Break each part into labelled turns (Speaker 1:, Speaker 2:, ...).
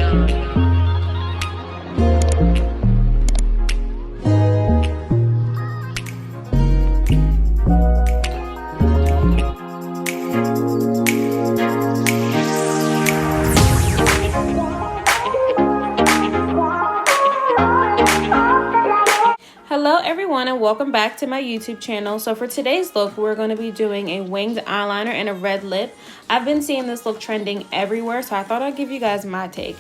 Speaker 1: Hello everyone and welcome back to my YouTube channel. So for today's look, we're going to be doing a winged eyeliner and a red lip. I've been seeing this look trending everywhere, so I thought I'd give you guys my take.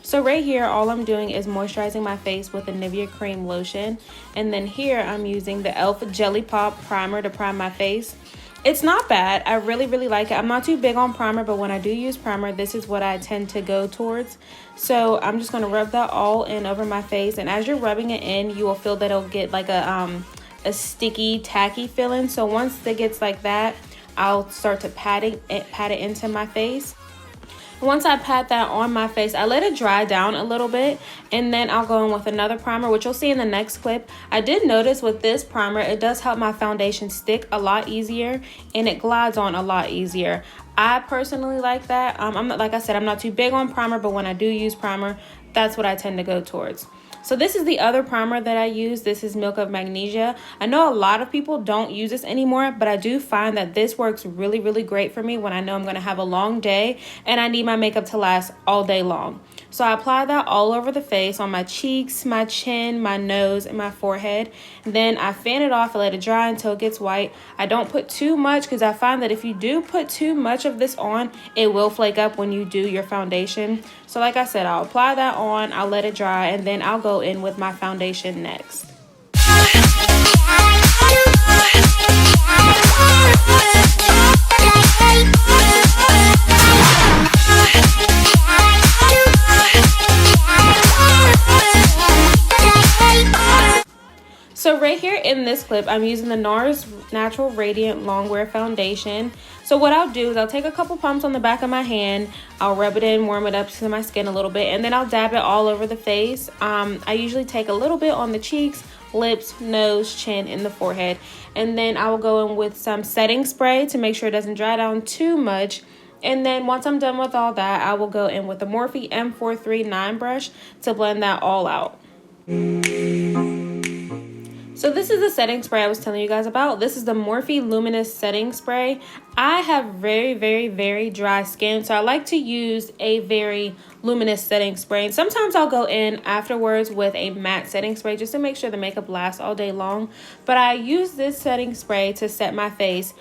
Speaker 1: So right here, all I'm doing is moisturizing my face with a Nivea cream lotion. And then here I'm using the e.l.f. Jelly Pop primer to prime my face. It's not bad. I really like it. I'm not too big on primer, but when I do use primer, this is what I tend to go towards. So I'm just going to rub that all in over my face. And as you're rubbing it in, you will feel that it'll get like a sticky, tacky feeling. So once it gets like that, I'll start to pat it into my face. Once I pat that on my face, I let it dry down a little bit, and then I'll go in with another primer, which you'll see in the next clip. I did notice with this primer, it does help my foundation stick a lot easier, and it glides on a lot easier. I personally like that. I'm not, like I said, I'm not too big on primer, but when I do use primer, that's what I tend to go towards. So this is the other primer that I use. This is Milk of Magnesia. I know a lot of people don't use this anymore, but I do find that this works really great for me when I know I'm going to have a long day and I need my makeup to last all day long. So I apply that all over the face, on my cheeks, my chin, my nose, and my forehead. Then I fan it off and let it dry until it gets white. I don't put too much because I find that if you do put too much of this on, it will flake up when you do your foundation. So like I said, I'll apply that on, I'll let it dry, and then I'll go in with my foundation next. So right here in this clip, I'm using the Nars Natural Radiant Longwear Foundation. So what I'll do is I'll take a couple pumps on the back of my hand, I'll rub it in, warm it up to my skin a little bit, and then I'll dab it all over the face. I usually take a little bit on the cheeks, lips, nose, chin, and the forehead. And then I will go in with some setting spray to make sure it doesn't dry down too much. And then once I'm done with all that, I will go in with the Morphe M439 brush to blend that all out. So this is the setting spray I was telling you guys about. This is the Morphe Luminous setting spray. I have very dry skin, so I like to use a very luminous setting spray. And sometimes I'll go in afterwards with a matte setting spray just to make sure the makeup lasts all day long. But I use this setting spray to set my face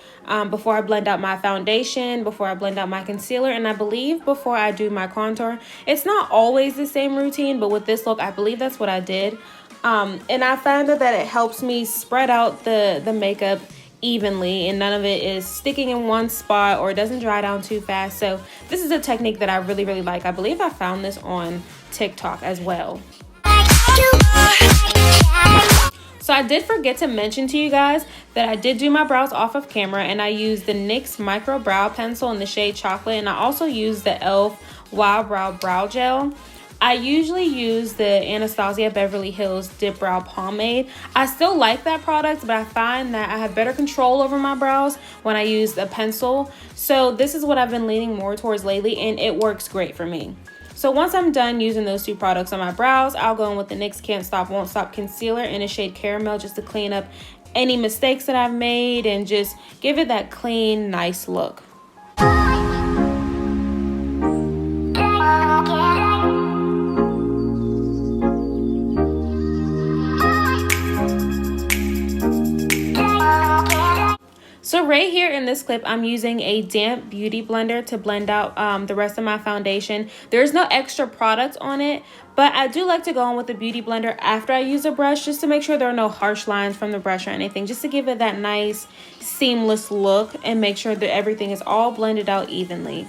Speaker 1: before I blend out my foundation, before I blend out my concealer, and I believe before I do my contour. It's not always the same routine, but with this look, I believe that's what I did. And I found that it helps me spread out the makeup evenly, and none of it is sticking in one spot or it doesn't dry down too fast. So this is a technique that I really like. I believe I found this on TikTok as well. So I did forget to mention to you guys that I did do my brows off of camera, and I used the NYX Micro Brow Pencil in the shade Chocolate, and I also used the e.l.f. Wild Brow Gel. I usually use the Anastasia Beverly Hills Dip Brow Pomade. I still like that product, but I find that I have better control over my brows when I use a pencil. So this is what I've been leaning more towards lately, and it works great for me. So once I'm done using those two products on my brows, I'll go in with the NYX Can't Stop Won't Stop Concealer in the shade Caramel just to clean up any mistakes that I've made and just give it that clean, nice look. So right here in this clip, I'm using a damp beauty blender to blend out the rest of my foundation. There's no extra product on it, but I do like to go in with the beauty blender after I use a brush just to make sure there are no harsh lines from the brush or anything, just to give it that nice seamless look and make sure that everything is all blended out evenly.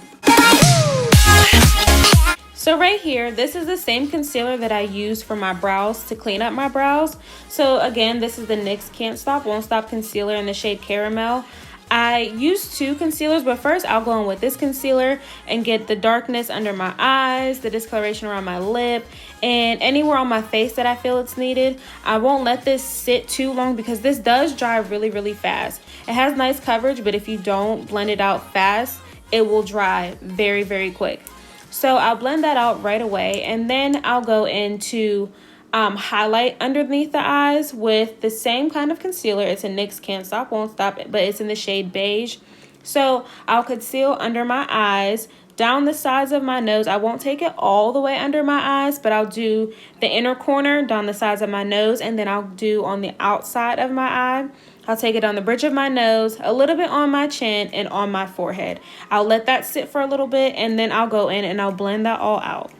Speaker 1: So right here, this is the same concealer that I use for my brows to clean up my brows. So again, this is the NYX Can't Stop Won't Stop Concealer in the shade Caramel. I use two concealers, but first I'll go in with this concealer and get the darkness under my eyes, the discoloration around my lip, and anywhere on my face that I feel it's needed. I won't let this sit too long because this does dry really fast. It has nice coverage, but if you don't blend it out fast, it will dry very quick. So I'll blend that out right away, and then I'll go into highlight underneath the eyes with the same kind of concealer. It's a NYX Can't Stop Won't Stop, but it's in the shade beige. So I'll conceal under my eyes, down the sides of my nose. I won't take it all the way under my eyes, but I'll do the inner corner down the sides of my nose, and then I'll do on the outside of my eye. I'll take it on the bridge of my nose, a little bit on my chin, and on my forehead. I'll let that sit for a little bit, and then I'll go in and I'll blend that all out.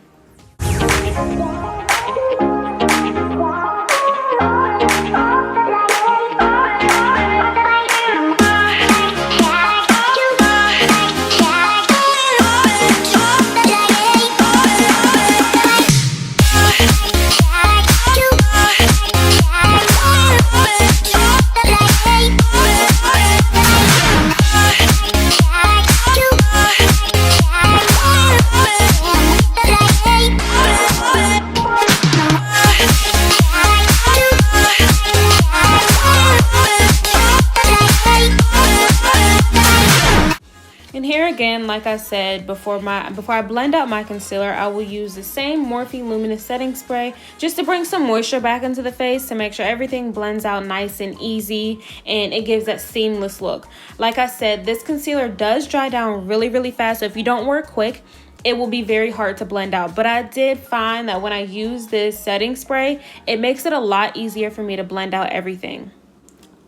Speaker 1: And here again, like I said, before I blend out my concealer, I will use the same Morphe Luminous setting spray just to bring some moisture back into the face to make sure everything blends out nice and easy and it gives that seamless look. Like I said, this concealer does dry down really, really fast. So if you don't work quick, it will be very hard to blend out. But I did find that when I use this setting spray, it makes it a lot easier for me to blend out everything.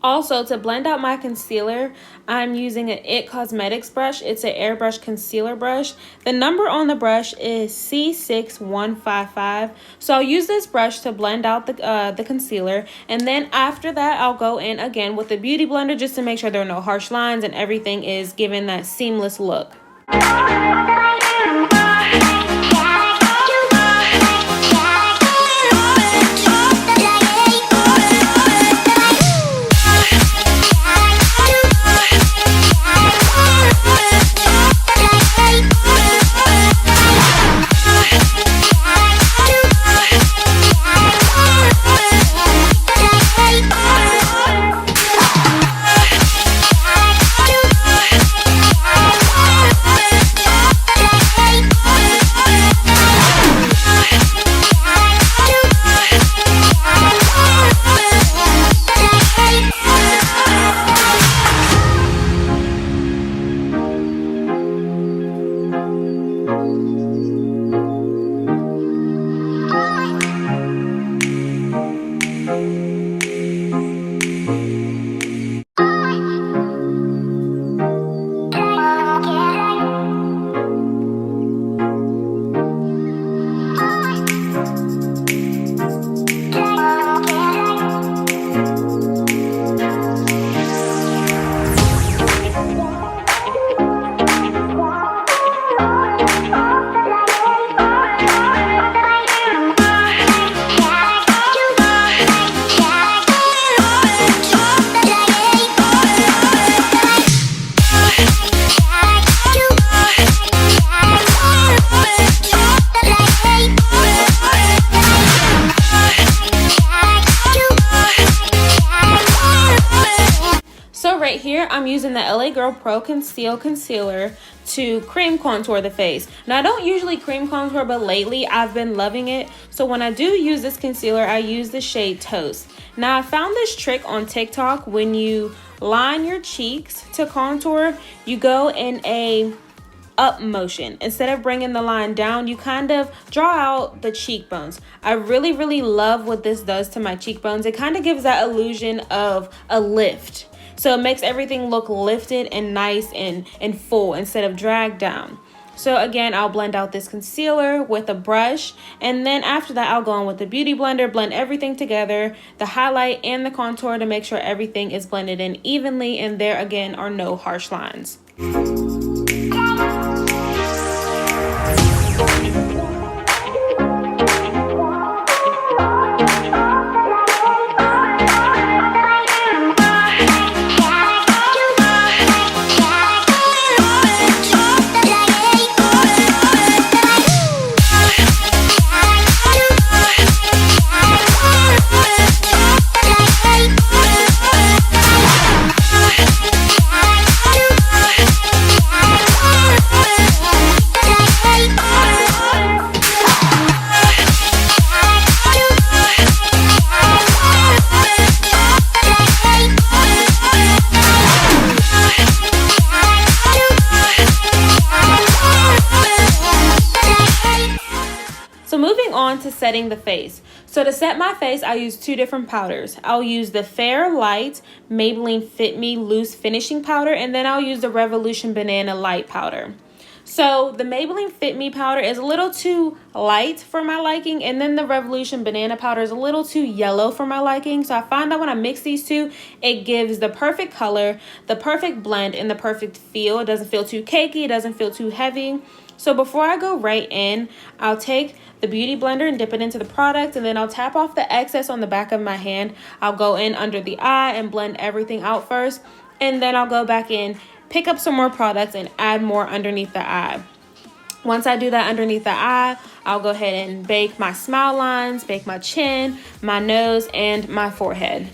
Speaker 1: Also, to blend out my concealer, I'm using an IT Cosmetics brush. It's an airbrush concealer brush. The number on the brush is C6155. So I'll use this brush to blend out the concealer. And then after that, I'll go in again with the Beauty Blender just to make sure there are no harsh lines and everything is given that seamless look. Right here, I'm using the LA Girl Pro Conceal Concealer to cream contour the face. Now, I don't usually cream contour, but lately I've been loving it. So when I do use this concealer, I use the shade Toast. Now, I found this trick on TikTok. When you line your cheeks to contour, you go in a up motion. Instead of bringing the line down, you kind of draw out the cheekbones. I really, really love what this does to my cheekbones. It kind of gives that illusion of a lift. So it makes everything look lifted and nice and full instead of dragged down. So again, I'll blend out this concealer with a brush. And then after that, I'll go on with the Beauty Blender, blend everything together, the highlight and the contour to make sure everything is blended in evenly. And there again are no harsh lines. on to setting the face. So to set my face, I'll use two different powders. I'll use the Fair Light Maybelline Fit Me Loose Finishing Powder, and then I'll use the Revolution Banana Light Powder. So the Maybelline Fit Me powder is a little too light for my liking, and then the Revolution Banana powder is a little too yellow for my liking. So I find that when I mix these two, it gives the perfect color, the perfect blend, and the perfect feel. It doesn't feel too cakey, it doesn't feel too heavy. So before I go right in, I'll take the beauty blender and dip it into the product, and then I'll tap off the excess on the back of my hand. I'll go in under the eye and blend everything out first, and then I'll go back in, pick up some more products, and add more underneath the eye. Once I do that underneath the eye, I'll go ahead and bake my smile lines, bake my chin, my nose, and my forehead.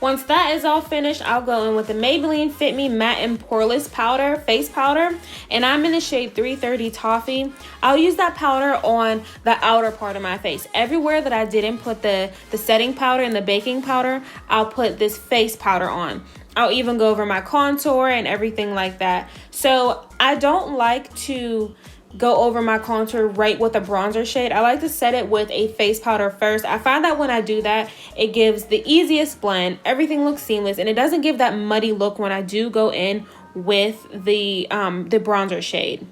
Speaker 1: Once that is all finished, I'll go in with the Maybelline Fit Me Matte and Poreless Powder, face powder, and I'm in the shade 330 Toffee. I'll use that powder on the outer part of my face. Everywhere that I didn't put the setting powder and the baking powder, I'll put this face powder on. I'll even go over my contour and everything like that. So I don't like to go over my contour right with a bronzer shade. I like to set it with a face powder first. I find that when I do that, it gives the easiest blend. Everything looks seamless, and it doesn't give that muddy look when I do go in with the bronzer shade.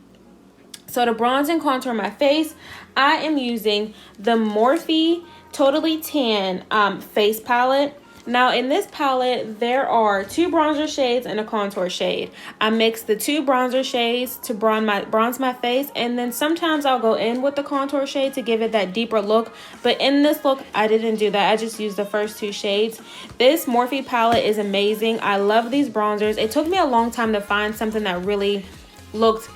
Speaker 1: So to bronze and contour my face, I am using the Morphe Totally Tan face palette. Now in this palette, there are two bronzer shades and a contour shade. I mix the two bronzer shades to bronze my face, and then sometimes I'll go in with the contour shade to give it that deeper look. But in this look, I didn't do that. I just used the first two shades. This Morphe palette is amazing. I love these bronzers. It took me a long time to find something that really looked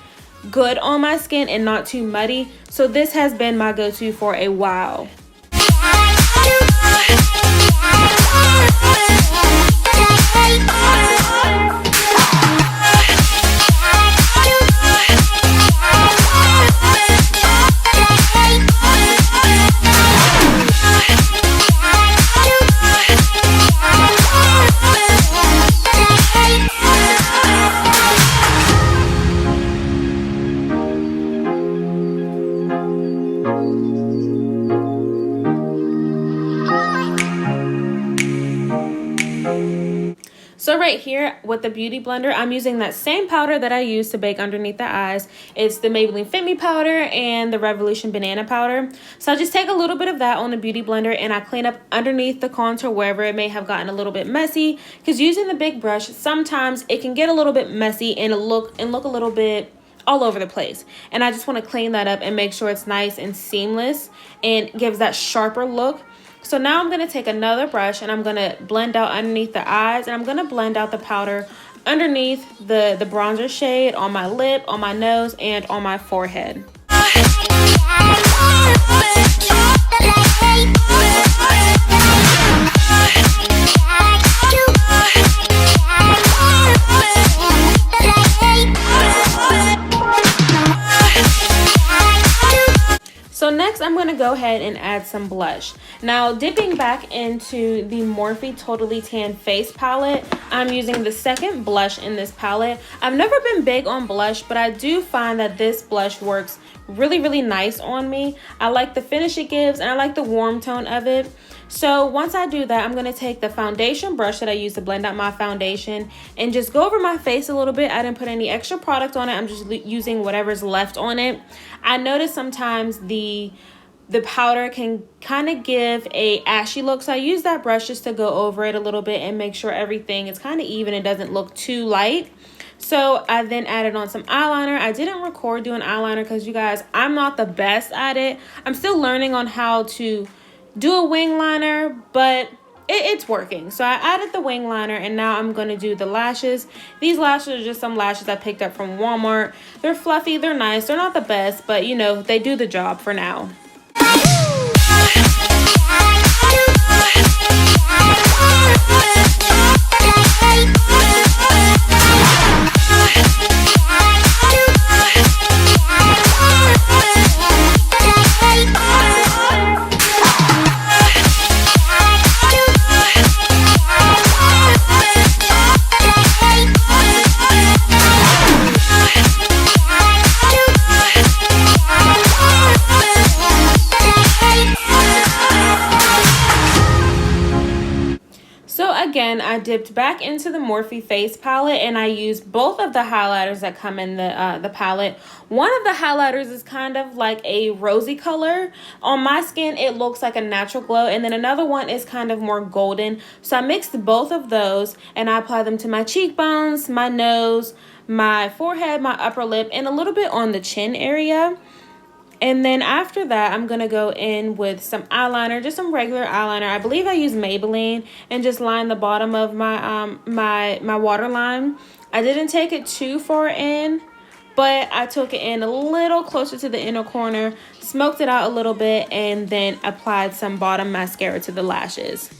Speaker 1: good on my skin and not too muddy. So this has been my go-to for a while. So right here with the beauty blender, I'm using that same powder that I used to bake underneath the eyes. It's the Maybelline Fit Me powder and the Revolution Banana powder. So I just take a little bit of that on the beauty blender and I clean up underneath the contour wherever it may have gotten a little bit messy. Because using the big brush, sometimes it can get a little bit messy and look a little bit all over the place. And I just want to clean that up and make sure it's nice and seamless and gives that sharper look. So now I'm going to take another brush and I'm going to blend out underneath the eyes, and I'm going to blend out the powder underneath the bronzer shade on my lip, on my nose, and on my forehead. So next I'm going to go ahead and add some blush. Now dipping back into the Morphe Totally Tan face palette, I'm using the second blush in this palette. I've never been big on blush, but I do find that this blush works really nice on me. I like the finish it gives and I like the warm tone of it. So once I do that, I'm going to take the foundation brush that I use to blend out my foundation and just go over my face a little bit. I didn't put any extra product on it. I'm just using whatever's left on it. I notice sometimes the powder can kind of give a ashy look, so I use that brush just to go over it a little bit and make sure everything is kind of even and doesn't look too light. So I then added on some eyeliner. I didn't record doing eyeliner because, you guys, I'm not the best at it. I'm still learning on how to do a wing liner, but it's working. So I added the wing liner, and now I'm going to do the lashes. These lashes are just some lashes I picked up from Walmart. They're fluffy, they're nice, they're not the best, but you know, they do the job for now. then I dipped back into the Morphe face palette, and I used both of the highlighters that come in the palette. One of the highlighters is kind of like a rosy color. On my skin, it looks like a natural glow, and then another one is kind of more golden. So I mixed both of those, and I applied them to my cheekbones, my nose, my forehead, my upper lip, and a little bit on the chin area. And then after that, I'm going to go in with some eyeliner, just some regular eyeliner. I believe I used Maybelline, and just line the bottom of my my waterline. I didn't take it too far in, but I took it in a little closer to the inner corner, smoked it out a little bit, and then applied some bottom mascara to the lashes.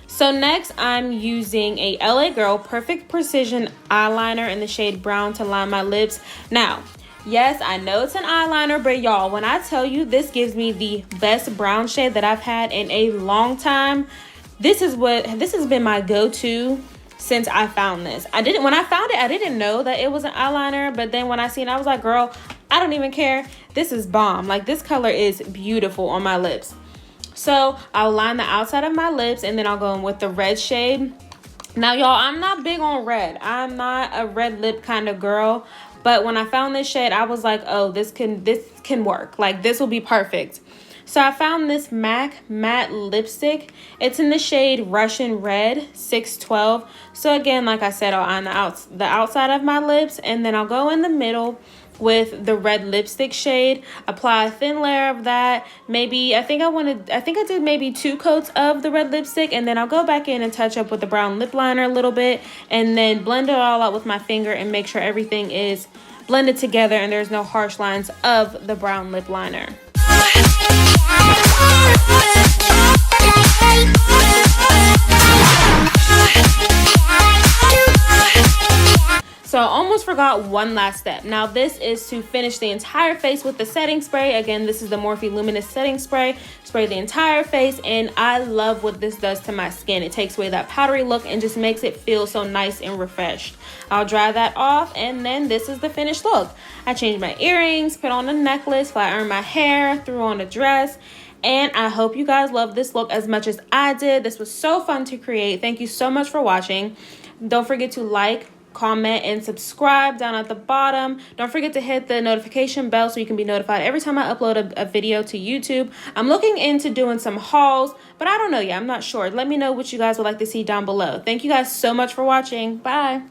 Speaker 1: So next, I'm using a LA Girl Perfect Precision eyeliner in the shade brown to line my lips. Now, yes, I know it's an eyeliner, but y'all, when I tell you this gives me the best brown shade that I've had in a long time, this has been my go-to since I found this. When I found it, I didn't know that it was an eyeliner, but then when I seen it, I was like, girl, I don't even care. This is bomb. Like, this color is beautiful on my lips. So I'll line the outside of my lips, and then I'll go in with the red shade. Now, y'all, I'm not big on red. I'm not a red lip kind of girl. But when I found this shade, I was like, oh, this can work. Like, this will be perfect. So I found this MAC matte lipstick. It's in the shade Russian Red 612. So again, like I said, I'll line the outside of my lips, and then I'll go in the middle with the red lipstick shade, apply a thin layer of that. Maybe I think I did maybe 2 coats of the red lipstick, and then I'll go back in and touch up with the brown lip liner a little bit, and then blend it all out with my finger and make sure everything is blended together and there's no harsh lines of the brown lip liner. So I almost forgot one last step. Now this is to finish the entire face with the setting spray. Again, this is the Morphe Luminous setting spray. Spray the entire face, and I love what this does to my skin. It takes away that powdery look and just makes it feel so nice and refreshed. I'll dry that off, and then this is the finished look. I changed my earrings, put on a necklace, flat ironed my hair, threw on a dress. And I hope you guys love this look as much as I did. This was so fun to create. Thank you so much for watching. Don't forget to like, comment, and subscribe down at the bottom. Don't forget to hit the notification bell so you can be notified every time I upload a video to YouTube. I'm looking into doing some hauls, but I don't know yet. I'm not sure. Let me know what you guys would like to see down below. Thank you guys so much for watching. Bye.